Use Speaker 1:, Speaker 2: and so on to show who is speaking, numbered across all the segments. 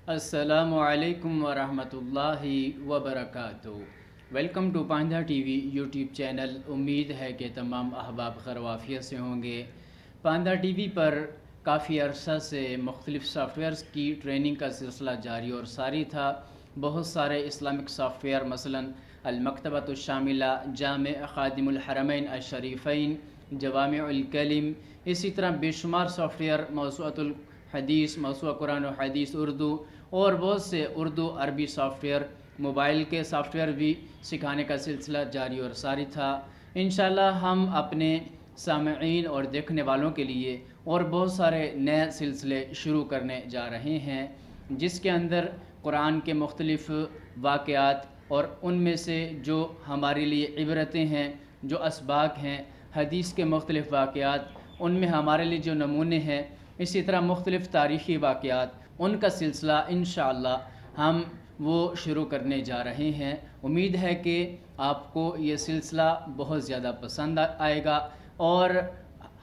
Speaker 1: السلام علیکم ورحمۃ اللہ وبرکاتہ۔ Welcome to Panja T V YouTube channel. امید ہے کہ تمام احباب خیر و عافیت سے ہوں گے۔ پانجہ ٹی وی پر کافی عرصہ سے مختلف سافٹ ویئرز کی ٹریننگ کا سلسلہ جاری اور ساری تھا۔ بہت سارے اسلامک سافٹ ویئر مثلاً المکتبۃ الشاملہ، جامع خادم الحرمین الشریفین، جوامع الکلم، اسی طرح بے شمار سافٹ ویئر، موسوعۃ الحدیث، موسوعہ قرآن و حدیث اردو، اور بہت سے اردو عربی سافٹ ویئر، موبائل کے سافٹ ویئر بھی سکھانے کا سلسلہ جاری اور ساری تھا۔ انشاءاللہ ہم اپنے سامعین اور دیکھنے والوں کے لیے اور بہت سارے نئے سلسلے شروع کرنے جا رہے ہیں، جس کے اندر قرآن کے مختلف واقعات اور ان میں سے جو ہمارے لیے عبرتیں ہیں، جو اسباق ہیں، حدیث کے مختلف واقعات، ان میں ہمارے لیے جو نمونے ہیں، اسی طرح مختلف تاریخی واقعات، ان کا سلسلہ انشاءاللہ ہم وہ شروع کرنے جا رہے ہیں۔ امید ہے کہ آپ کو یہ سلسلہ بہت زیادہ پسند آئے گا، اور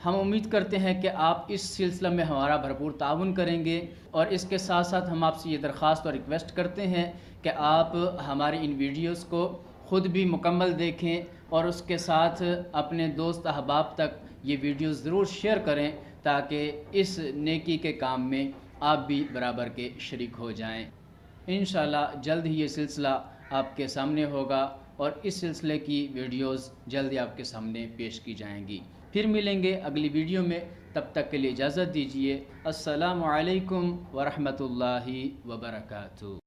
Speaker 1: ہم امید کرتے ہیں کہ آپ اس سلسلہ میں ہمارا بھرپور تعاون کریں گے، اور اس کے ساتھ ساتھ ہم آپ سے یہ درخواست اور ریکویسٹ کرتے ہیں کہ آپ ہماری ان ویڈیوز کو خود بھی مکمل دیکھیں، اور اس کے ساتھ اپنے دوست احباب تک یہ ویڈیوز ضرور شیئر کریں، تاکہ اس نیکی کے کام میں آپ بھی برابر کے شریک ہو جائیں۔ انشاءاللہ جلد ہی یہ سلسلہ آپ کے سامنے ہوگا، اور اس سلسلے کی ویڈیوز جلد ہی آپ کے سامنے پیش کی جائیں گی۔ پھر ملیں گے اگلی ویڈیو میں، تب تک کے لیے اجازت دیجیے۔ السلام علیکم ورحمۃ اللہ وبرکاتہ۔